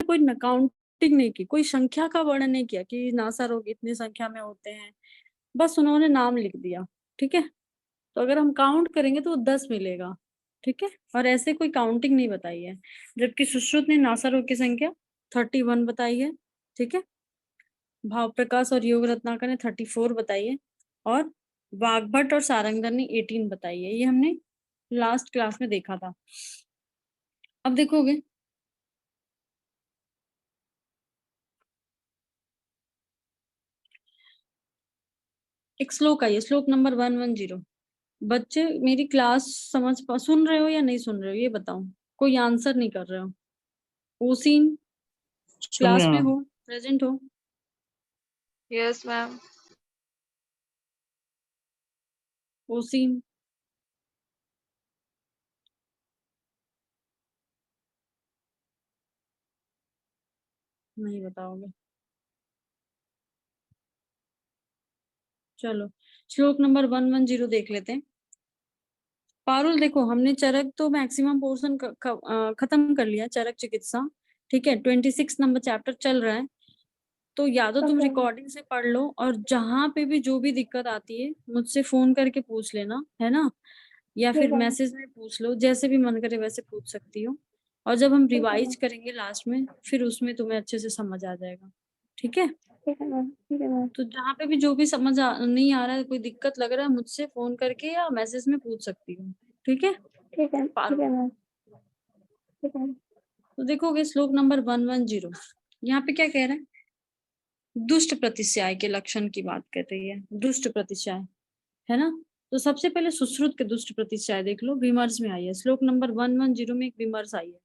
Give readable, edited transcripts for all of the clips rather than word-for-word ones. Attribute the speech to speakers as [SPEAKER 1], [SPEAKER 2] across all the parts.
[SPEAKER 1] कोई काउंटिंग नहीं की, कोई संख्या का वर्णन नहीं किया कि नासा रोग इतनी संख्या में होते हैं, बस उन्होंने नाम लिख दिया। ठीक है, तो अगर हम काउंट करेंगे तो 10 मिलेगा। ठीक है, और ऐसे कोई काउंटिंग नहीं बताई है, जबकि सुश्रुत ने नासा रोग की संख्या 31 बताई है। ठीक है, भाव प्रकाश और योग रत्नाकर ने 34 बताई है, और वाग्भट और सारंगधर ने 18 बताई है। ये हमने लास्ट क्लास में देखा था। अब देखोगे एक श्लोक आई है, श्लोक नंबर 110। बच्चे मेरी क्लास सुन रहे हो या नहीं सुन रहे हो, ये बताओ। कोई आंसर नहीं कर रहे हो। ओसीन
[SPEAKER 2] सुन
[SPEAKER 1] क्लास
[SPEAKER 2] रहे
[SPEAKER 1] में
[SPEAKER 2] हैं।
[SPEAKER 1] हो, प्रेजेंट हो?
[SPEAKER 3] Yes ma'am.
[SPEAKER 1] ओसीन, नहीं बताओगे। चलो श्लोक नंबर 110 देख लेते हैं। पारुल देखो, हमने चरक तो मैक्सिमम पोर्शन खत्म कर लिया, चरक चिकित्सा। ठीक है, 26 नंबर चैप्टर चल रहा है, तो या तो तुम रिकॉर्डिंग से पढ़ लो, और जहां पे भी जो भी दिक्कत आती है मुझसे फोन करके पूछ लेना, है ना, या फिर मैसेज में पूछ लो, जैसे भी मन करे वैसे पूछ सकती हो। और जब हम रिवाइज करेंगे लास्ट में, फिर उसमें तुम्हें अच्छे से समझ आ जाएगा। ठीक है,
[SPEAKER 4] ठीक है मैम, ठीक है मैम।
[SPEAKER 1] तो जहाँ पे भी जो भी नहीं आ रहा है, कोई दिक्कत लग रहा है, मुझसे फोन करके या मैसेज में पूछ सकती हूँ। ठीक है,
[SPEAKER 4] ठीक है, ठीक
[SPEAKER 1] पारुल।
[SPEAKER 4] है मैम, ठीक है।
[SPEAKER 1] तो देखोगे श्लोक नंबर 110, यहाँ पे क्या कह रहा है? दुष्ट प्रतिश्याय के लक्षण की बात कर रही है। दुष्ट प्रतिश्याय, है ना, तो सबसे पहले सुश्रुत के दुष्ट प्रतिश्याय देख लो, विमर्श में आई है। श्लोक नंबर 110 में एक विमर्श आई है,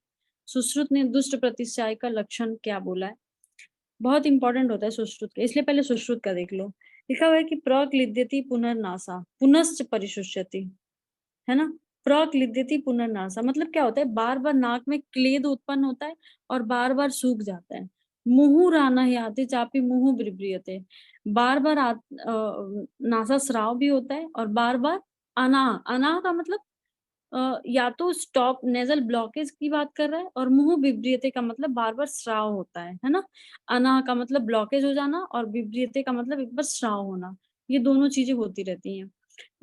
[SPEAKER 1] सुश्रुत ने दुष्ट प्रतिश्याय का लक्षण क्या बोला है। बहुत इंपॉर्टेंट होता है सुश्रुत का, इसलिए पहले सुश्रुत का देख लो। लिखा हुआ है कि प्रक्लिद्यति पुनर्नासा पुनश्च परिशुष्यति, है ना। प्रक्लिद्यति पुनर्नासा मतलब क्या होता है? बार बार नाक में क्लेद उत्पन्न होता है और बार बार सूख जाता है। मुहुराना ही आते चापी मुहु ब्रिब्रियते, बार बार नासा स्राव भी होता है, और बार बार अनाह, अनाह का मतलब या तो स्टॉप नेजल ब्लॉकेज की बात कर रहा है, और मुंह विब्रियते का मतलब बार बार स्राव होता है ना। अनाह का मतलब ब्लॉकेज हो जाना, और विब्रियते का मतलब एक बार स्राव होना। ये दोनों चीजें होती रहती हैं।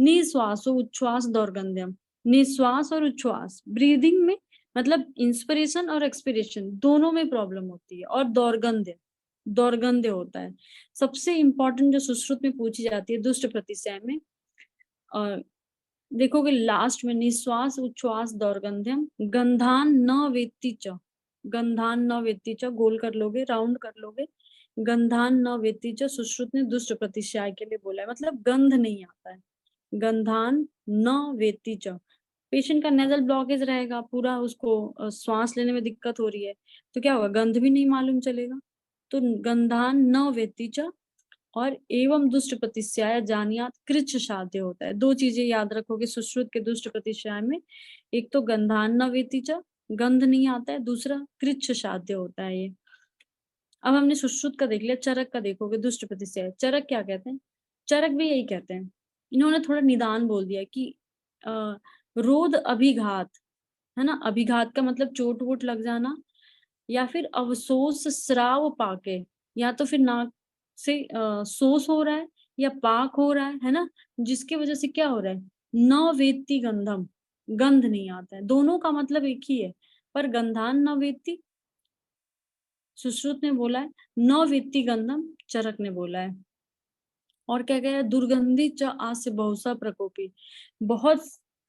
[SPEAKER 1] निश्वासो उच्छ्वास दौर्गंध्यम, निश्वास और उच्छ्वास ब्रीदिंग में, मतलब इंस्पिरेशन और एक्सपिरेशन दोनों में प्रॉब्लम होती है। और दौर्गंध्य, दौर्गंध्य होता है। सबसे इंपॉर्टेंट जो सुश्रुत में पूछी जाती है दुष्ट प्रतिशय में, देखोगे लास्ट में निश्वास उच्छ्वास दौर्गंध्यम गंधान न वेत्ति च, गंधान न वेत्ति च, गोल कर लोगे, राउंड कर लोगे, गंधान न वेत्ति च, सुश्रुत ने दुष्ट प्रतिश्याय के लिए बोला है, मतलब गंध नहीं आता है। गंधान न वेत्ति च, पेशेंट का नेजल ब्लॉकेज रहेगा पूरा, उसको श्वास लेने में दिक्कत हो रही है, तो क्या होगा? गंध भी नहीं मालूम चलेगा। तो गंधान न वेत्ति च, और एवं दुष्ट प्रतिश्याय जानियात कृच्छ साध्य होता है। दो चीजें याद रखोगे सुश्रुत के दुष्ट प्रतिश्याय में, एक तो गंधान न वेति च, गंध नहीं आता है, दूसरा कृच्छ साध्य होता है ये। अब हमने सुश्रुत का देख लिया, चरक का देखोगे दुष्ट प्रतिश्याय। चरक क्या कहते हैं? चरक भी यही कहते हैं। इन्होंने थोड़ा निदान बोल दिया कि रोध अभिघात, है ना, अभिघात का मतलब चोट वोट लग जाना, या फिर अवशोष स्राव पाके, या तो फिर नाक से शोष हो रहा है या पाक हो रहा है ना, जिसकी वजह से क्या हो रहा है? न वेत्ति गंधम, गंध नहीं आता है। दोनों का मतलब एक ही है, पर गंधान न वेत्ति सुश्रुत ने बोला है, न वेत्ति गंधम चरक ने बोला है। और क्या कह रहा है? दुर्गंधी च आस्य बहुसा प्रकोपी, बहुत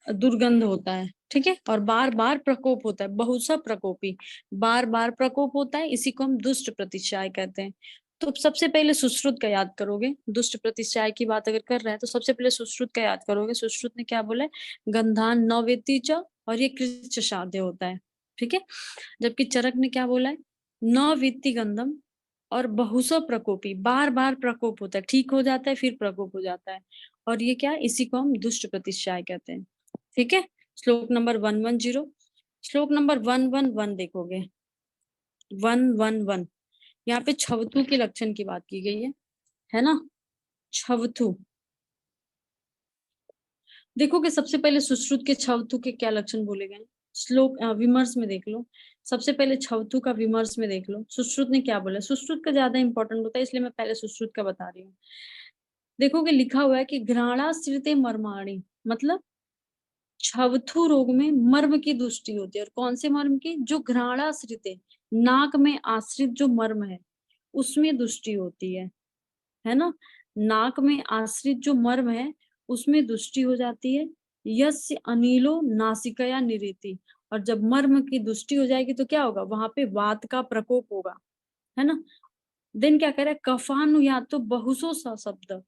[SPEAKER 1] दुर्गंध होता है, ठीक है, और बार बार प्रकोप होता है, बहुसा प्रकोपी, बार बार प्रकोप होता है, इसी को हम दुष्ट प्रतिश्याय कहते हैं। तो सबसे पहले सुश्रुत का याद करोगे, दुष्ट प्रतिश्याय की बात अगर कर रहे हैं तो सबसे पहले सुश्रुत का याद करोगे। सुश्रुत ने क्या बोला है? गंधान न वेत्ति च, और ये कृच्छ साध्य होता है, ठीक है। जबकि चरक ने क्या बोला है? न वेत्ति गंधम और बहुसो प्रकोपी, बार बार प्रकोप होता है, ठीक हो जाता है फिर प्रकोप हो जाता है, और ये क्या? इसी को हम दुष्ट प्रतिश्याय कहते हैं, ठीक है। श्लोक नंबर 110, श्लोक नंबर 111 देखोगे, 111 यहाँ पे छवथु के लक्षण की बात की गई है ना। छवथु देखोगे, सबसे पहले सुश्रुत के छवथु के क्या लक्षण बोले गए? श्लोक विमर्श में देख लो। सबसे पहले छवथु का विमर्श में देख लो, सुश्रुत ने क्या बोला। सुश्रुत का ज्यादा इंपॉर्टेंट होता है, इसलिए मैं पहले सुश्रुत का बता रही हूँ। देखोगे लिखा हुआ है कि घ्राणाश्रिते मर्माणी, मतलब छवथु रोग में मर्म की दृष्टि होती है। और कौन से मर्म की? जो घ्राणाश्रित है, नाक में आश्रित जो मर्म है उसमें दृष्टि होती है ना। नाक में आश्रित जो मर्म है उसमें दृष्टि हो जाती है। यस्य अनिलो नासिकया निरेति, और जब मर्म की दृष्टि हो जाएगी तो क्या होगा? वहां पे वात का प्रकोप होगा, है ना। देन क्या कह रहा है? कफानुयात तो बहुसो सा शब्द,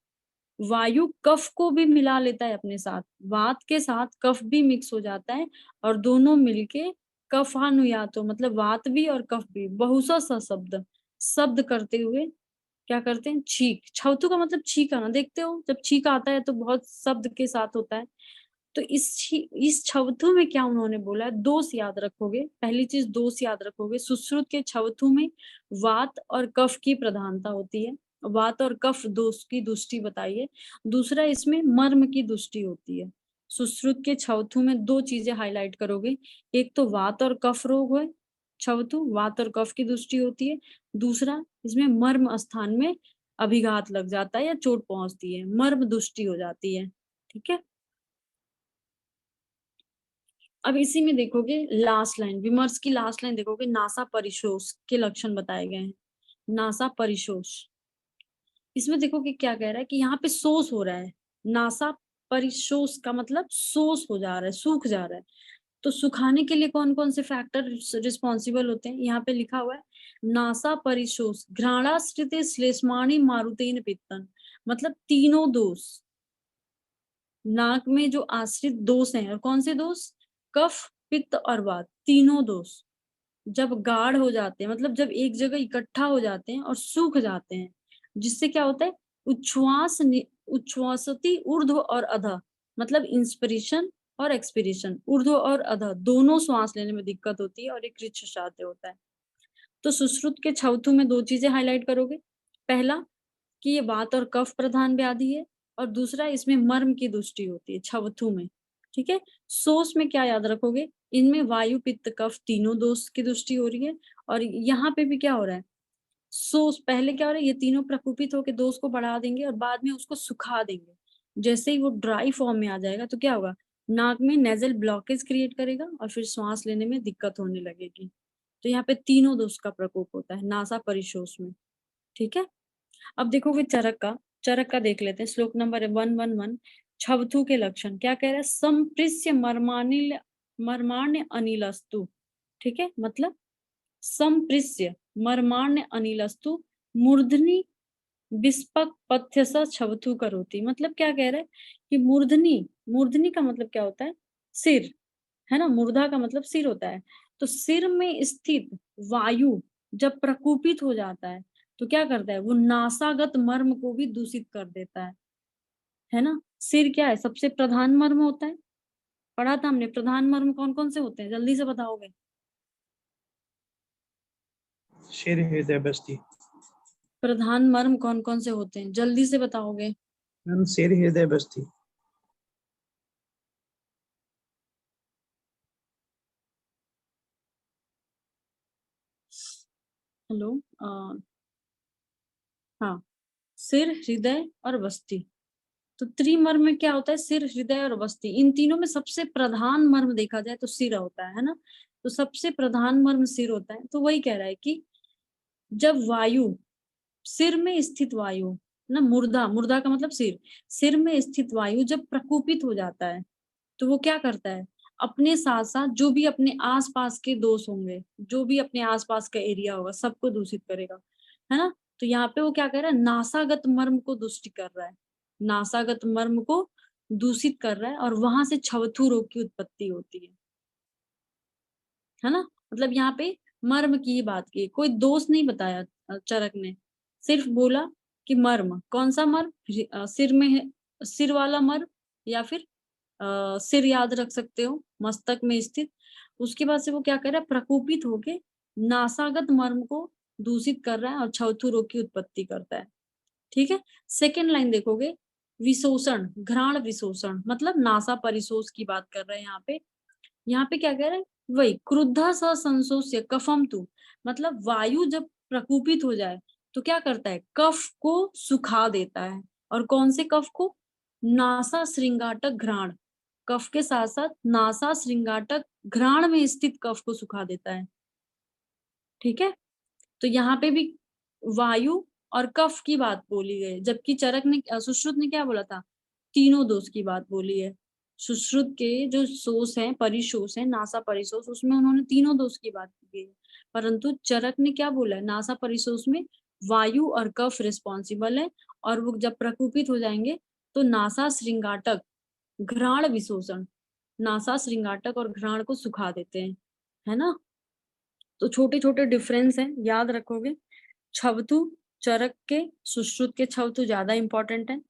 [SPEAKER 1] वायु कफ को भी मिला लेता है अपने साथ, वात के साथ कफ भी मिक्स हो जाता है और दोनों मिलके कफानुयातो, मतलब वात भी और कफ भी, बहुसा सा शब्द, शब्द करते हुए क्या करते हैं? छींक। छवथु का मतलब छींक आना, देखते हो जब छींक आता है तो बहुत शब्द के साथ होता है। तो इस छवथु में क्या उन्होंने बोला है? दोष याद रखोगे। पहली चीज दोष याद रखोगे, सुश्रुत के छवथु में वात और कफ की प्रधानता होती है, वात और कफ दोष की दृष्टि बताइए। दूसरा इसमें मर्म की दृष्टि होती है। सुश्रुत के छवथु में दो चीजें हाईलाइट करोगे, एक तो वात और कफ रोग है, छवथु वात और कफ की दृष्टि होती है। दूसरा इसमें मर्म स्थान में अभिघात लग जाता है या चोट पहुंचती है, मर्म दृष्टि हो जाती है। ठीक है, अब इसी में देखोगे लास्ट लाइन, विमर्श की लास्ट लाइन देखोगे, नासा परिशोष के लक्षण बताए गए हैं। नासा परिशोष, इसमें देखो कि क्या कह रहा है कि यहाँ पे शोष हो रहा है। नासा परिशोष का मतलब शोष हो जा रहा है, सूख जा रहा है। तो सुखाने के लिए कौन कौन से फैक्टर रिस्पॉन्सिबल होते हैं? यहाँ पे लिखा हुआ है नासा परिशोष घ्राणाश्रित श्लेष्माणी मारुतेन पित्तन, मतलब तीनों दोष, नाक में जो आश्रित दोष हैं, और कौन से दोष? कफ, पित्त और वात, तीनों दोष जब गाढ़ हो जाते हैं, मतलब जब एक जगह इकट्ठा हो जाते हैं और सूख जाते हैं, जिससे क्या होता है? उच्छ्वास उच्छ्वासती ऊर्ध्व और अधः, मतलब इंस्पिरेशन और एक्सपिरेशन, ऊर्ध्व और अधः दोनों श्वास लेने में दिक्कत होती है और एक रिच्छ साध्य होता है। तो सुश्रुत के छवथु में दो चीजें हाईलाइट करोगे, पहला कि ये वात और कफ प्रधान व्याधि है, और दूसरा इसमें मर्म की दृष्टि होती है छवथु में। ठीक है, सोच में क्या याद रखोगे? इनमें वायु पित्त कफ तीनों दोष की दृष्टि हो रही है, और यहाँ पे भी क्या हो रहा है? सोच पहले क्या हो रहा है? ये तीनों प्रकोपित होकर दोष को बढ़ा देंगे और बाद में उसको सुखा देंगे। जैसे ही वो ड्राई फॉर्म में आ जाएगा तो क्या होगा? नाक में नेजल ब्लॉकेज क्रिएट करेगा और फिर श्वास लेने में दिक्कत होने लगेगी। तो यहाँ पे तीनों दोष का प्रकोप होता है नासा परिशोष में। ठीक है, अब देखोगे चरक का देख लेते हैं, श्लोक नंबर 111। छवथु के लक्षण क्या कह रहा है? संप्रिस्य मर्मानिल मर्माण्य अनिलस्तु। ठीक है, मतलब संप्रिस्य मर्माण्य अनिलस्तु मूर्धनि विस्पक पथ्य स छवथु करोति, मतलब क्या कह रहा है कि मूर्धनि, मूर्धनि का मतलब क्या होता है? सिर, है ना, मूर्धा का मतलब सिर होता है। तो सिर में स्थित वायु जब प्रकोपित हो जाता है तो क्या करता है? वो नासागत मर्म को भी दूषित कर देता है ना। सिर क्या है? सबसे प्रधान मर्म होता है, पढ़ा था हमने। प्रधान मर्म कौन कौन से होते हैं? जल्दी से बताओगे।
[SPEAKER 2] सिर हृदय बस्ती।
[SPEAKER 1] प्रधान मर्म कौन कौन से होते हैं? जल्दी से बताओगे।
[SPEAKER 2] मैम सिर हृदय बस्ती।
[SPEAKER 1] हेलो, हाँ, सिर, हृदय और बस्ती। तो त्रिमर्म में क्या होता है? सिर, हृदय और बस्ती, इन तीनों में सबसे प्रधान मर्म देखा जाए तो सिर होता है ना। तो सबसे प्रधान मर्म सिर होता है। तो वही कह रहा है कि जब वायु, सिर में स्थित वायु ना, मुर्दा, मुर्दा का मतलब सिर, सिर में स्थित वायु जब प्रकोपित हो जाता है तो वो क्या करता है? अपने साथ साथ जो भी अपने आसपास के दोष होंगे, जो भी अपने आसपास का एरिया होगा, सबको दूषित करेगा, है ना। तो यहाँ पे वो क्या कर रहा है? नासागत मर्म को दूषित कर रहा है, नासागत मर्म को दूषित कर रहा है, और वहां से छवथु रोग की उत्पत्ति होती है ना। मतलब यहाँ पे मर्म की ही बात की, कोई दोष नहीं बताया चरक ने, सिर्फ बोला कि मर्म, कौन सा मर्म? सिर में है, सिर वाला मर्म, या फिर सिर याद रख सकते हो, मस्तक में स्थित। उसके बाद से वो क्या कर रहा है? प्रकोपित होके नासागत मर्म को दूषित कर रहा है और छवथु रोग की उत्पत्ति करता है। ठीक है, सेकेंड लाइन देखोगे, विशोषण, घ्राण विशोषण, मतलब नासा परिशोष की बात कर रहे हैं यहाँ पे। यहाँ पे क्या कह रहा है? वही क्रुद्धा स संसोष्य कफम तु, मतलब वायु जब प्रकोपित हो जाए तो क्या करता है, कफ को सुखा देता है। और कौन से कफ को, नासा श्रृंगाटक घ्राण, कफ के साथ साथ नासा श्रृंगाटक घ्राण में स्थित कफ को सुखा देता है। ठीक है, तो यहाँ पे भी वायु और कफ की बात बोली गई, जबकि चरक ने सुश्रुत ने क्या बोला था, तीनों दोष की बात बोली है। सुश्रुत के जो सोस है, परिशोष है, नासा परिशोष, उसमें उन्होंने तीनों दोष की बात की है। परंतु चरक ने क्या बोला है, नासा परिशोष में वायु और कफ रिस्पॉन्सिबल है, और वो जब प्रकोपित हो जाएंगे तो नासा श्रृंगाटक घ्राण विशोषण, नासा श्रृंगाटक और घ्राण को सुखा देते हैं, है ना। तो छोटे छोटे डिफरेंस हैं, याद रखोगे। छवतु चरक के, सुश्रुत के छवतु ज्यादा इंपॉर्टेंट है।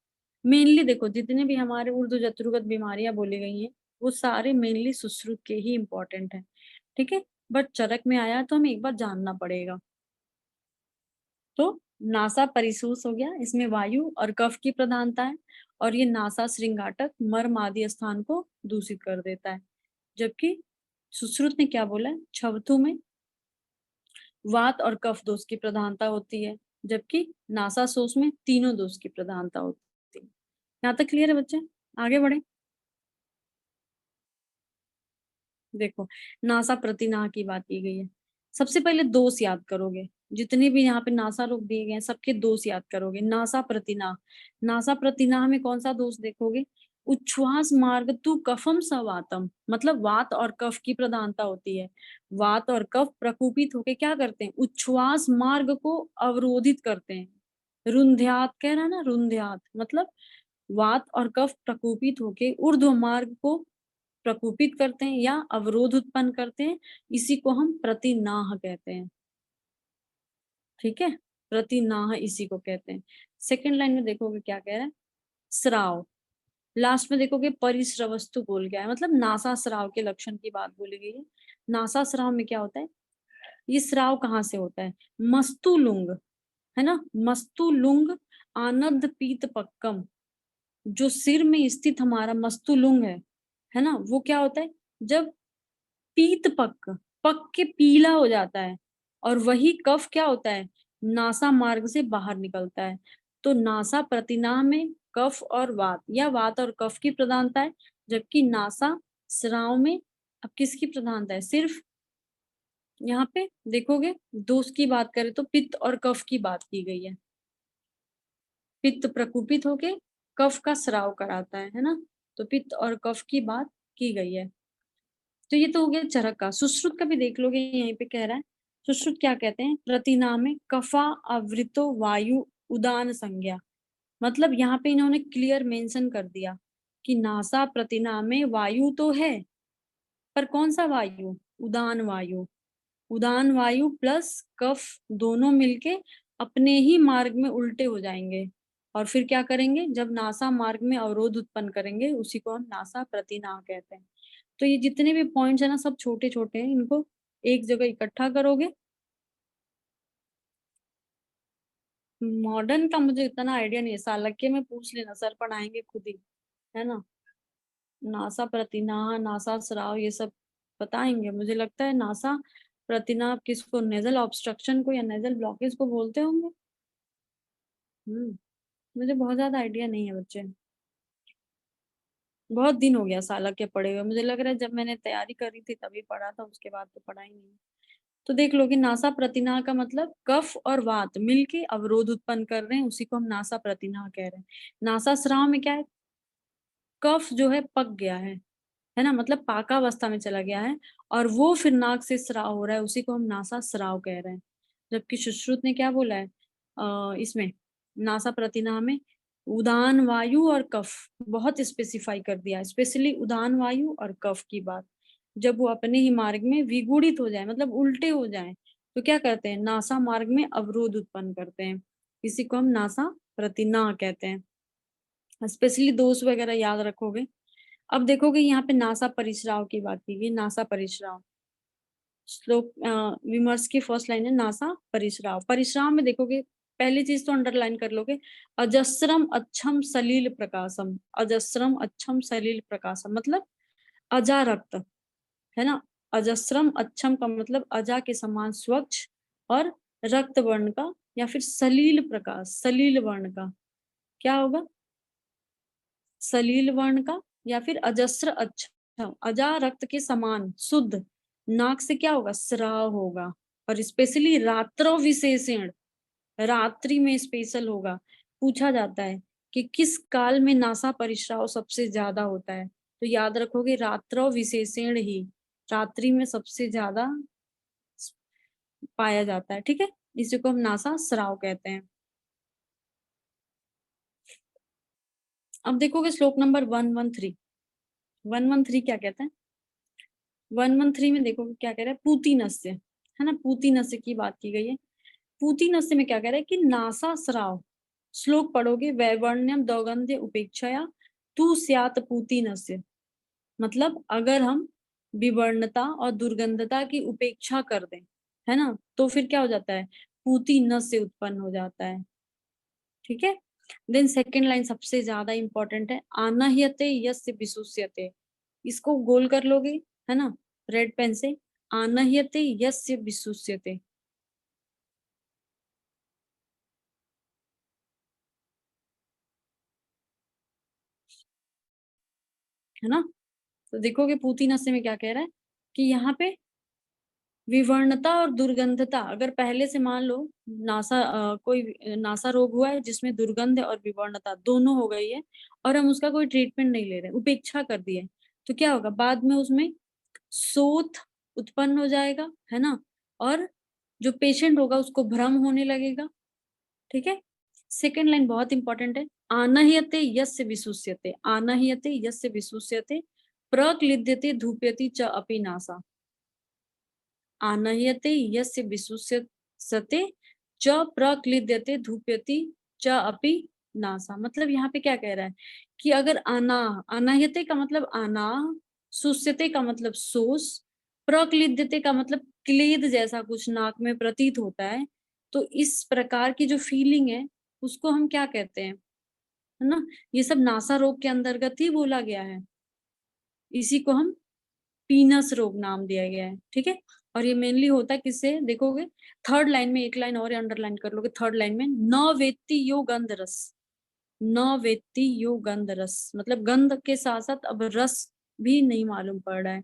[SPEAKER 1] मेनली देखो जितने भी हमारे ऊर्ध्व जत्रुगत बीमारियां बोली गई हैं वो सारे मेनली सुश्रुत के ही इंपॉर्टेंट हैं। ठीक है, बट चरक में आया तो हमें एक बार जानना पड़ेगा। तो नासा परिसूस हो गया, इसमें वायु और कफ की प्रधानता है, और ये नासा श्रृंगाटक मर्म आदि स्थान को दूषित कर देता है। जबकि सुश्रुत ने क्या बोला है, छवतु में वात और कफ दोष की प्रधानता होती है, जबकि नासाशोष में तीनों दोष की प्रधानता होती है। यहाँ तक क्लियर है बच्चे, आगे बढ़े। देखो नासा प्रतिनाह की बात की गई है। सबसे पहले दोष याद करोगे, जितने भी यहाँ पे नासा रोग दिए गए हैं सबके दोष याद करोगे। नासा प्रतिनाह, नासा प्रतिनाह में कौन सा दोष देखोगे, उच्छ्वास मार्ग तु कफम सवातम, मतलब वात और कफ की प्रधानता होती है। वात और कफ प्रकोपित होके क्या करते हैं, उच्छ्वास मार्ग को अवरोधित करते हैं। रुंध्यात कह रहा है ना, रुंध्यात मतलब वात और कफ प्रकोपित होके ऊर्ध्व मार्ग को प्रकोपित करते हैं या अवरोध उत्पन्न करते हैं, इसी को हम प्रतिनाह कहते हैं। ठीक है, प्रतिनाह इसी को कहते हैं। सेकंड लाइन में देखोगे क्या कह रहा है, स्राव। लास्ट में देखोगे परिश्रवस्तु बोल गया है, मतलब नासा स्राव के लक्षण की बात बोली गई है। नासा स्राव में क्या होता है, ये स्राव कहाँ से होता है, मस्तुलुंग, है ना, मस्तुलुंग आनंद पीत पक्कम, जो सिर में स्थित हमारा मस्तुलुंग है ना, वो क्या होता है, जब पीत पक पक के पीला हो जाता है, और वही कफ क्या होता है, नासा मार्ग से बाहर निकलता है। तो नासा प्रतिनाह में कफ और वात या वात और कफ की प्रधानता है, जबकि नासा स्राव में अब किसकी प्रधानता है, सिर्फ यहाँ पे देखोगे दोष की बात करें तो पित्त और कफ की बात की गई है। पित्त प्रकोपित होके कफ का स्राव कराता है ना, तो पित्त और कफ की बात की गई है। तो ये तो हो गया चरक का। सुश्रुत का भी देख लोगे, यहीं पे कह रहा है, सुश्रुत क्या कहते हैं, प्रतिनाम में कफा आवृतो वायु उदान संज्ञा, मतलब यहाँ पे इन्होंने क्लियर मेंशन कर दिया कि नासा प्रतिनाम में वायु तो है, पर कौन सा वायु, उदान वायु। उदान वायु प्लस कफ दोनों मिलके अपने ही मार्ग में उल्टे हो जाएंगे, और फिर क्या करेंगे, जब नासा मार्ग में अवरोध उत्पन्न करेंगे, उसी को हम नासा प्रतिनाह कहते हैं। तो ये जितने भी पॉइंट्स है ना सब छोटे छोटे हैं, इनको एक जगह इकट्ठा करोगे। मॉडर्न का मुझे इतना आइडिया नहीं है, सालक्य में पूछ लेना, सर पढ़ाएंगे खुद ही, है ना। नासा प्रतिनाह, नासा स्राव, ये सब बताएंगे। मुझे लगता है नासा प्रतिनाह किसको, नेजल ऑब्स्ट्रक्शन को या नेजल ब्लॉकेज को बोलते होंगे। मुझे बहुत ज्यादा आइडिया नहीं है बच्चे, बहुत दिन हो गया सालक्य पढ़े हुए। मुझे लग रहा है जब मैंने तैयारी करी थी तभी पढ़ा था, उसके बाद तो पढ़ा ही नहीं। तो देख लो कि नासा प्रतिनाह का मतलब कफ और वात मिलके अवरोध उत्पन्न कर रहे हैं, उसी को हम नासा प्रतिनाह कह रहे हैं। नासा स्राव में क्या है, कफ जो है पक गया है ना, मतलब पाकावस्था में चला गया है, और वो फिर नाक से स्राव हो रहा है, उसी को हम नासा स्राव कह रहे हैं। जबकि सुश्रुत ने क्या बोला है, इसमें नासा प्रतिनाह में उदान वायु और कफ बहुत स्पेसिफाई कर दिया, स्पेशली उदान वायु और कफ की बात। जब वो अपने ही मार्ग में विगुड़ित हो जाए, मतलब उल्टे हो जाए, तो क्या करते हैं, नासा मार्ग में अवरोध उत्पन्न करते हैं, इसी को हम नासा प्रतिनाह कहते हैं। स्पेशली दोष वगैरह याद रखोगे। अब देखोगे यहाँ पे नासा परिश्राव की बात की गई, नासा परिश्राव श्लोक विमर्श की फर्स्ट लाइन है नासा परिश्राव। परिश्राव में देखोगे पहली चीज तो अंडरलाइन कर लोगे, अजस्रम अच्छम सलील प्रकाशम, अजस्रम अच्छम सलील प्रकाशम मतलब अजा रक्त, है ना, अजस्रम अच्छम का मतलब अजा के समान स्वच्छ, और रक्त वर्ण का या फिर सलील प्रकाश, सलील वर्ण का क्या होगा, सलील वर्ण का, या फिर अजस्र अच्छा, अजा रक्त के समान शुद्ध, नाक से क्या होगा, स्राव होगा, और स्पेशली रात्रो विशेषण, रात्रि में स्पेशल होगा। पूछा जाता है कि किस काल में नासा परिस्राव सबसे ज्यादा होता है, तो याद रखोगे रात्रो विशेषण ही, रात्रि में सबसे ज्यादा पाया जाता है। ठीक है, इसी को हम नासा स्राव कहते हैं। अब देखोगे श्लोक नंबर 113, 113 क्या कहते हैं, 113 में देखोगे क्या कह रहा है, पूती नस्य, है ना, पूती नस्य की बात की गई है। पूती नस्य में क्या कह रहा है कि नासा स्राव, श्लोक पढ़ोगे, वैवर्ण्यम दौगंध्य उपेक्षया तू स्यात पूती नस्य, मतलब अगर हम विवर्णता और दुर्गंधता की उपेक्षा कर दें, है ना, तो फिर क्या हो जाता है, पूती नस्य उत्पन्न हो जाता है। ठीक है, देन सेकेंड लाइन सबसे ज्यादा इंपॉर्टेंट है, आनह्यते यस्य विशुष्यते, इसको गोल कर लोगे, है ना, रेड पेन से, आनह्यते यस्य विशुष्यते, है ना। तो देखोगे पूती नस्य में क्या कह रहा है कि यहाँ पे विवर्णता और दुर्गंधता, अगर पहले से मान लो नासा कोई नासा रोग हुआ है जिसमें दुर्गंध और विवर्णता दोनों हो गई है, और हम उसका कोई ट्रीटमेंट नहीं ले रहे, उपेक्षा कर दी है, तो क्या होगा, बाद में उसमें शोथ उत्पन्न हो जाएगा, है ना, और जो पेशेंट होगा उसको भ्रम होने लगेगा। ठीक है, सेकेंड लाइन बहुत इंपॉर्टेंट है, आनह्यते यस्य विशुष्यते, आनह्यते यस्य विशुष्यते प्रक्लिद्यते धूप्यति च अपि नासा, आनह्यते यस्य विशुष्यते च प्रक्लिद्यते धूप्यति च अपि नासा, मतलब यहाँ पे क्या कह रहा है कि अगर अनाह्यते का मतलब आना, सुष्यते का मतलब शोष, प्रक्लिद्यते का मतलब क्लेद जैसा कुछ नाक में प्रतीत होता है, तो इस प्रकार की जो फीलिंग है उसको हम क्या कहते हैं, है ना, ये सब नासा रोग के अंतर्गत ही बोला गया है, इसी को हम पीनस रोग नाम दिया गया है। ठीक है, और ये मेनली होता है किससे, देखोगे थर्ड लाइन में, एक लाइन और अंडरलाइन कर लोगे, थर्ड लाइन में, न वेत्ति यो गंध रस, न वेत्ति यो गंध रस, मतलब गंध के साथ साथ अब रस भी नहीं मालूम पड़ रहा है।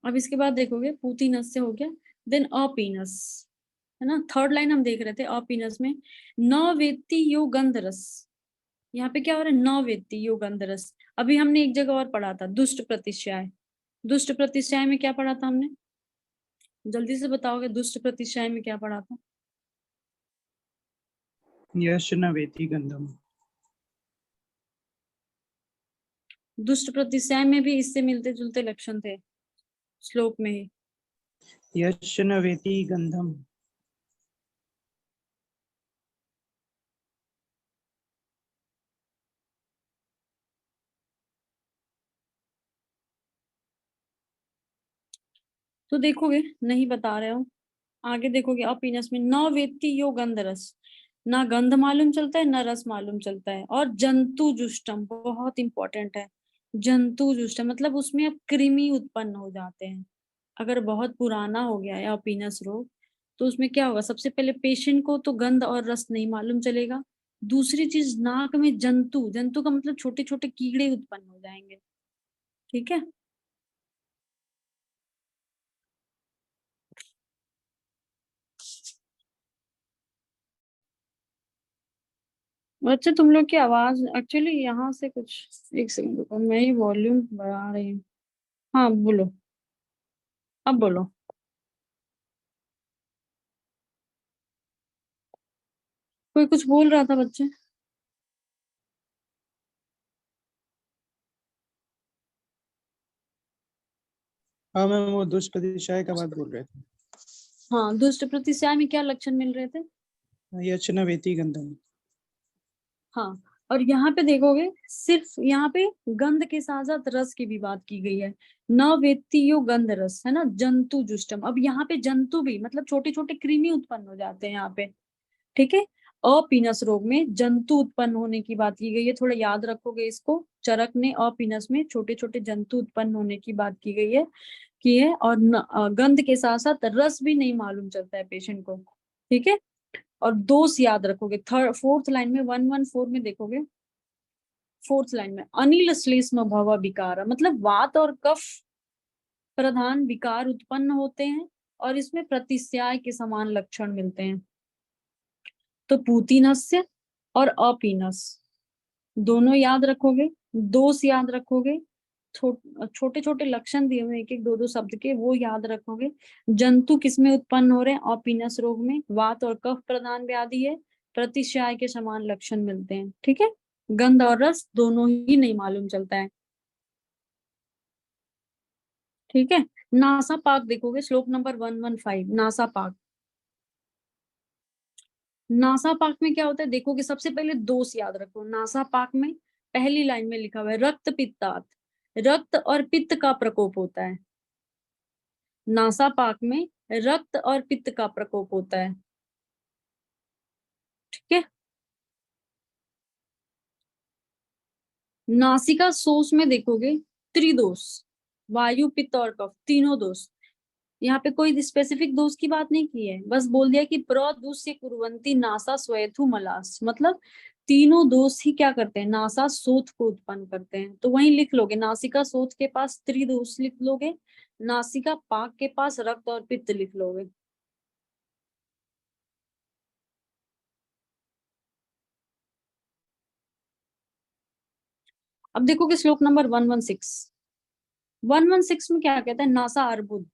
[SPEAKER 1] अब इसके बाद देखोगे पूतीनस से हो गया, देन अपीनस, है ना, थर्ड लाइन हम देख रहे थे, अपीनस में न वेत्ति यो गंध रस, यहाँ पे क्या हो रहा है, न वेत्ति यो गंध रस। अभी हमने एक जगह और पढ़ा था दुष्ट प्रतिश्याय, दुष्ट प्रतिश्याय में क्या पढ़ा था हमने, जल्दी से बताओगे, दुष्ट प्रतिश्याय में क्या पढ़ा था,
[SPEAKER 2] यश न वेति गंधम,
[SPEAKER 1] दुष्ट प्रतिश्याय में भी इससे मिलते जुलते लक्षण थे श्लोक में ही।
[SPEAKER 2] यश न वेति गंधम,
[SPEAKER 1] तो देखोगे नहीं बता रहे हो, आगे देखोगे अपीनस में न वेत्ति यो गंध रस, ना गंध मालूम चलता है ना रस मालूम चलता है, और जंतु जुष्टम बहुत इंपॉर्टेंट है, जंतु जुष्टम मतलब उसमें अब कृमि उत्पन्न हो जाते हैं, अगर बहुत पुराना हो गया है अपीनस रोग, तो उसमें क्या होगा, सबसे पहले पेशेंट को तो गंध और रस नहीं मालूम चलेगा, दूसरी चीज नाक में जंतु, जंतु का मतलब छोटे छोटे कीड़े उत्पन्न हो जाएंगे। ठीक है, बच्चे तुम लोग की आवाज एक्चुअली यहाँ से कुछ, एक सेकंड रुको, मैं ही वॉल्यूम बढ़ा रही हूँ। हाँ बोलो, अब बोलो। कोई कुछ बोल रहा था बच्चे,
[SPEAKER 2] हाँ मैम वो दुष्प्रतिशाय का बात बोल रहे थे,
[SPEAKER 1] हाँ दुष्ट प्रतिश्याय में क्या लक्षण मिल रहे थे,
[SPEAKER 2] यश न वेति गंधम।
[SPEAKER 1] हाँ, और यहाँ पे देखोगे सिर्फ यहाँ पे गंध के साथ साथ रस की भी बात की गई है। न वेत्ति यो गंध रस, है ना, जंतु जुष्टम। अब यहाँ पे जंतु भी मतलब छोटे छोटे कृमि उत्पन्न हो जाते हैं यहाँ पे, ठीक है। अपीनस रोग में जंतु उत्पन्न होने की बात की गई है, थोड़ा याद रखोगे इसको। चरक ने अपीनस में छोटे छोटे जंतु उत्पन्न होने की बात की गई है, की है। और गंध के साथ साथ रस भी नहीं मालूम चलता है पेशेंट को, ठीक है। और दोष याद रखोगे। फोर्थ लाइन में 114 में देखोगे, फोर्थ लाइन में अनिल श्लेष्म भव विकार, मतलब वात और कफ प्रधान विकार उत्पन्न होते हैं और इसमें प्रतिस्याय के समान लक्षण मिलते हैं। तो पूतिनस्य और अपीनस दोनों याद रखोगे, दोष याद रखोगे, छोटे छोटे लक्षण दिए हुए एक एक दो दो शब्द के, वो याद रखोगे। जंतु किसमें उत्पन्न हो रहे हैं? अपीनस रोग में। वात और कफ प्रधान व्याधि है, प्रतिश्याय के समान लक्षण मिलते हैं, ठीक है। गंध और रस दोनों ही नहीं मालूम चलता है, ठीक है। नासापाक देखोगे, श्लोक नंबर 115, नासापाक। नासापाक में क्या होता है देखोगे, सबसे पहले दोष याद रखो। नासापाक में पहली लाइन में लिखा हुआ है रक्त पित्तात, रक्त और पित्त का प्रकोप होता है। नासापाक में रक्त और पित्त का प्रकोप होता है, ठीक है। नासिका शोष में देखोगे त्रिदोष, वायु पित्त और कफ, तीनों दोष। यहाँ पे कोई स्पेसिफिक दोष की बात नहीं की है, बस बोल दिया कि प्रदूष्य कुर्वन्ति नासा स्वयथु मलास, मतलब तीनों दोष ही क्या करते हैं? नासा शोथ को उत्पन्न करते हैं। तो वहीं लिख लोगे, नासिका शोथ के पास त्रिदोष लिख लोगे, नासिका पाक के पास रक्त और पित्त लिख लोगे। अब देखोगे श्लोक नंबर 116, 116 में क्या कहता है? नासा अर्बुद,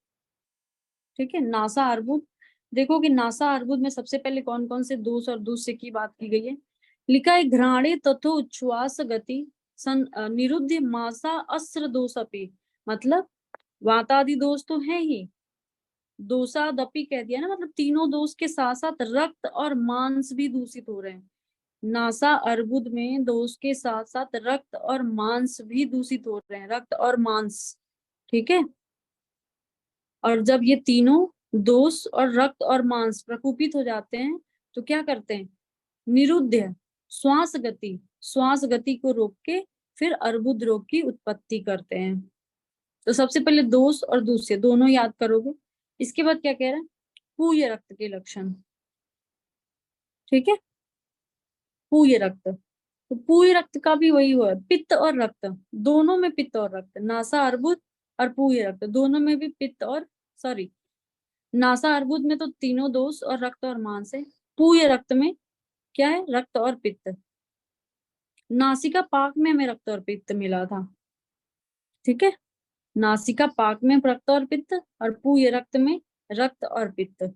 [SPEAKER 1] ठीक है। नासा अर्बुद देखोगे, नासा अर्बुद में सबसे पहले कौन कौन से दोष और दूसरे की बात की गई है? लिखा है घ्राणे तथो उच्छ्वास गति निरुद्ध मासा अस्त्र दोष अपि, मतलब वातादि दोष तो है ही, दोषादपि कह दिया ना, मतलब तीनों दोष के साथ साथ रक्त और मांस भी दूषित हो रहे हैं। नासा अर्बुद में दोष के साथ साथ रक्त और मांस भी दूषित हो रहे हैं, रक्त और मांस, ठीक है। और जब ये तीनों दोष और रक्त और मांस प्रकुपित हो जाते हैं तो क्या करते हैं? निरुद्ध श्वास गति को रोक के फिर अर्बुद रोग की उत्पत्ति करते हैं। तो सबसे पहले दोष और दूसरे दोनों याद करोगे। इसके बाद क्या कह रहा है? पूय रक्त के लक्षण, ठीक है। पूय रक्त, तो पूय रक्त का भी वही हुआ है, पित्त और रक्त दोनों में, पित्त और रक्त, नासा अर्बुद और पूय रक्त दोनों में भी पित्त और, सॉरी, नासा अर्बुद में तो तीनों दोष और रक्त और मांस है, पूय रक्त में क्या है? रक्त और पित्त। नासिका पाक में हमें रक्त और पित्त मिला था, ठीक है। नासिका पाक में रक्त और पित्त और पूय रक्त में रक्त और पित्त।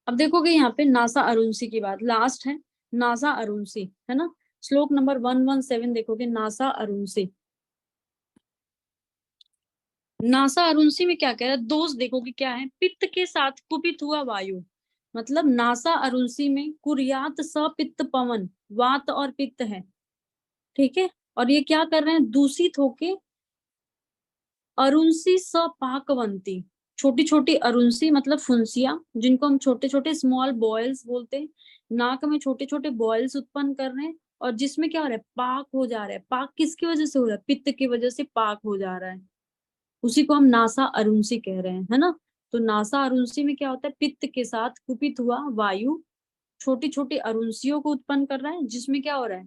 [SPEAKER 1] अब देखोगे यहाँ पे नासा अरुंसी की बात लास्ट है, नासा अरुंसी, है ना। श्लोक नंबर 117 देखोगे, नासा अरुंसी। नासा अरुंसी में क्या कह रहा है? दोष देखोगे क्या है? पित्त के साथ कुपित हुआ वायु, मतलब नासा अरुंसी में कुर्यात सपित्त पवन, वात और पित्त है, ठीक है। और ये क्या कर रहे हैं? दूषित होके अरुंसी सपाकवंती, छोटी छोटी अरुंसी मतलब फुंसिया, जिनको हम छोटे छोटे स्मॉल बॉयल्स बोलते हैं, नाक में छोटे छोटे बॉयल्स उत्पन्न कर रहे हैं और जिसमें क्या हो रहा है? पाक हो जा रहा है। पाक किसकी वजह से हो रहा है? पित्त की वजह से पाक हो जा रहा है, उसी को हम नासा अरुंसी कह रहे हैं, है ना। तो नासा अरुंसी में क्या होता है? पित्त के साथ कुपित हुआ वायु छोटी छोटी अरुंसियों को उत्पन्न कर रहा है, जिसमें क्या हो रहा है?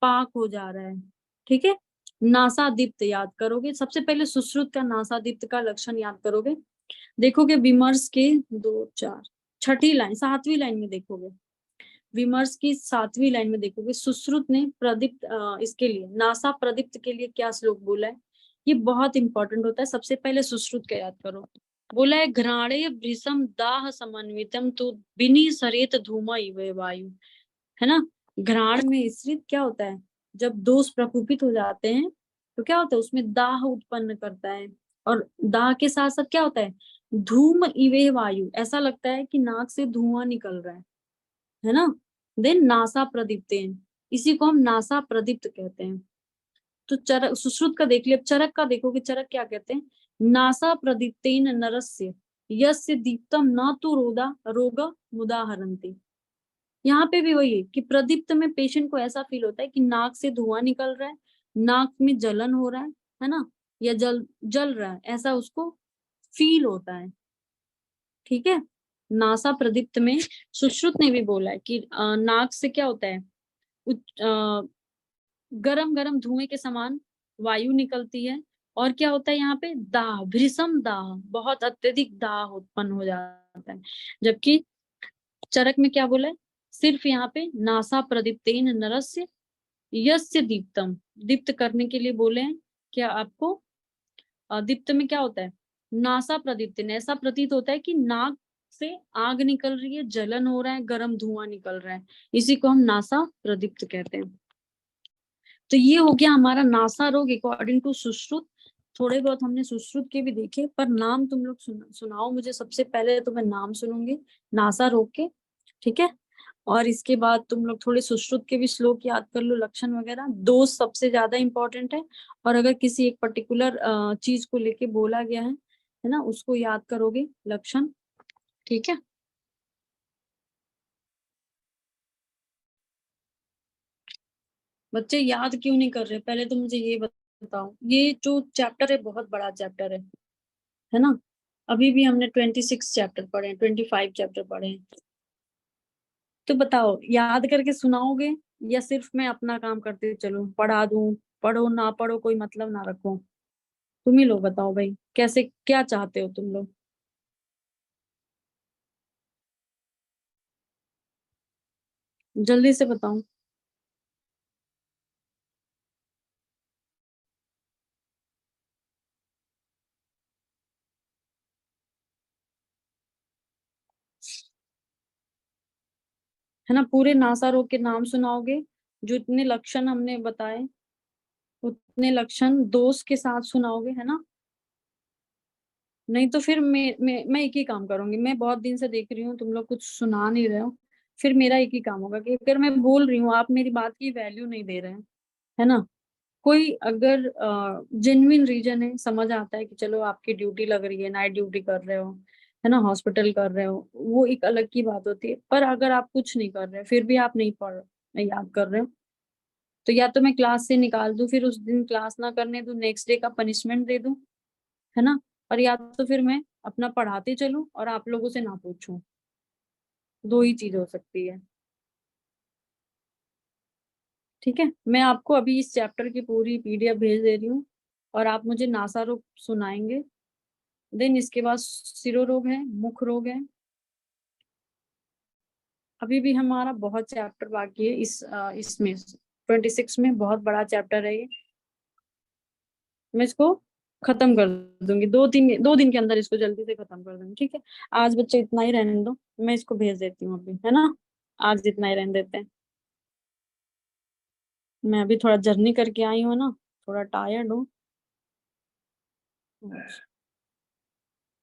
[SPEAKER 1] पाक हो जा रहा है, ठीक है। नासादीप्त याद करोगे, सबसे पहले सुश्रुत का नासादीप्त का लक्षण याद करोगे। देखोगे विमर्श के 2 4 छठी लाइन, 7वीं लाइन में देखोगे, विमर्श की 7वीं लाइन में देखोगे सुश्रुत ने प्रदीप्त इसके लिए, नासा प्रदीप्त के लिए क्या श्लोक बोला है। ये बहुत इंपॉर्टेंट होता है, सबसे पहले सुश्रुत का याद करो। बोला है घ्राणे भृशम दाह समन्वितम तो बिनी सरेत धूमा इव वायु, है ना। घ्राण में स्थित क्या होता है, जब दोष प्रकोपित हो जाते हैं तो क्या होता है, उसमें दाह उत्पन्न करता है, और दाह के साथ साथ क्या होता है, धूम इवे वायु, ऐसा लगता है कि नाक से धुआं निकल रहा है ना। देन नासा प्रदीप्तेन, इसी को हम नासा प्रदीप्त कहते हैं। तो चरक सुश्रुत का देख लिया, अब चरक का देखो कि चरक क्या कहते हैं, नासा प्रदीप्तेन नरस्य यस्य दीप्तम न तो रोग मुदाहरन्ति। यहाँ पे भी वही है कि प्रदीप्त में पेशेंट को ऐसा फील होता है कि नाक से धुआं निकल रहा है, नाक में जलन हो रहा है ना, या जल जल रहा है, ऐसा उसको फील होता है। ठीक है, नासा प्रदीप्त में सुश्रुत ने भी बोला है कि नाक से क्या होता है, गरम गरम धुएं के समान वायु निकलती है, और क्या होता है यहाँ पे, दाह, भृशम दाह, बहुत अत्यधिक दाह उत्पन्न हो जाता है। जबकि चरक में क्या बोला है, सिर्फ यहाँ पे नासा प्रदीप्तेन नरस्य यस्य दीप्तम, दीप्त करने के लिए बोले हैं। क्या आपको दीप्त में क्या होता है, नासा प्रदीप्तेन, ऐसा प्रतीत होता है कि नाक से आग निकल रही है, जलन हो रहा है, गर्म धुआं निकल रहा है, इसी को हम नासा प्रदीप्त कहते हैं। तो ये हो गया हमारा नासा रोग अकॉर्डिंग टू सुश्रुत। थोड़े बहुत हमने सुश्रुत के भी देखे, पर नाम तुम लोग सुनाओ मुझे, सबसे पहले तो मैं नाम सुनूंगी नासा रोग के, ठीक है। और इसके बाद तुम लोग थोड़े सुश्रुत के भी श्लोक याद कर लो, लक्षण वगैरह, दो सबसे ज्यादा इंपॉर्टेंट है, और अगर किसी एक पर्टिकुलर चीज को लेके बोला गया है ना, उसको याद करोगे लक्षण, ठीक है। बच्चे याद क्यों नहीं कर रहे, पहले तो मुझे ये बताओ। ये जो चैप्टर है बहुत बड़ा चैप्टर है ना। अभी भी हमने 26 चैप्टर पढ़े हैं, 25 चैप्टर पढ़े हैं। तो बताओ याद करके सुनाओगे, या सिर्फ मैं अपना काम करते चलूं, पढ़ा दूं, पढ़ो ना पढ़ो कोई मतलब ना रखो। तुम ही लोग बताओ भाई, कैसे, क्या चाहते हो तुम लोग। जल्दी से बताओ। है ना, पूरे नासा रोग के नाम सुनाओगे, जो इतने लक्षण हमने बताए उतने लक्षण दोष के साथ सुनाओगे, है ना। नहीं तो फिर मैं एक ही काम करूंगी, मैं बहुत दिन से देख रही हूँ तुम लोग कुछ सुना नहीं रहे हो, फिर मेरा एक ही काम होगा कि अगर मैं बोल रही हूँ आप मेरी बात की वैल्यू नहीं दे रहे हैं, है ना। कोई अगर जेन्युइन रीजन है, समझ आता है कि चलो आपकी ड्यूटी लग रही है, नाइट ड्यूटी कर रहे हो, है ना, हॉस्पिटल कर रहे हो, वो एक अलग की बात होती है। पर अगर आप कुछ नहीं कर रहे, फिर भी आप नहीं पढ़ नहीं याद कर रहे हो, तो या तो मैं क्लास से निकाल दूं, फिर उस दिन क्लास ना करने दूं, नेक्स्ट डे का पनिशमेंट दे दूं, है ना, और या तो फिर मैं अपना पढ़ाते चलूं और आप लोगों से ना पूछूं। दो ही चीज हो सकती है, ठीक है। मैं आपको अभी इस चैप्टर की पूरी पीडीएफ भेज दे रही हूँ, और आप मुझे नासा रोग सुनाएंगे। देन इसके बाद सिरो रोग है, मुख रोग है। अभी भी हमारा बहुत चैप्टर बाकी है इसमें 26 में, बहुत बड़ा चैप्टर है ये। मैं इसको खत्म कर दूंगी, 2 दिन के अंदर इसको जल्दी से खत्म कर दूंगी, ठीक है। आज बच्चे इतना ही रहने दो, मैं इसको भेज देती हूँ अभी, है ना। आज इतना ही रहने देते हैं, मैं अभी थोड़ा जर्नी करके आई हूँ ना, थोड़ा टायर्ड हूँ,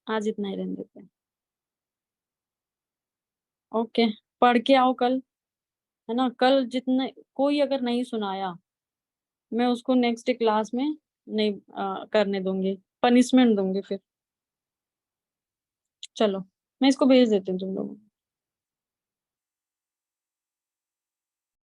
[SPEAKER 1] आज इतना ही रहने देते हैं। ओके, पढ़ के आओ कल, है ना। कल जितने कोई अगर नहीं सुनाया, मैं उसको नेक्स्ट क्लास में नहीं करने दूंगी, पनिशमेंट दूंगी फिर। चलो मैं इसको भेज देती हूँ तुम लोगों को।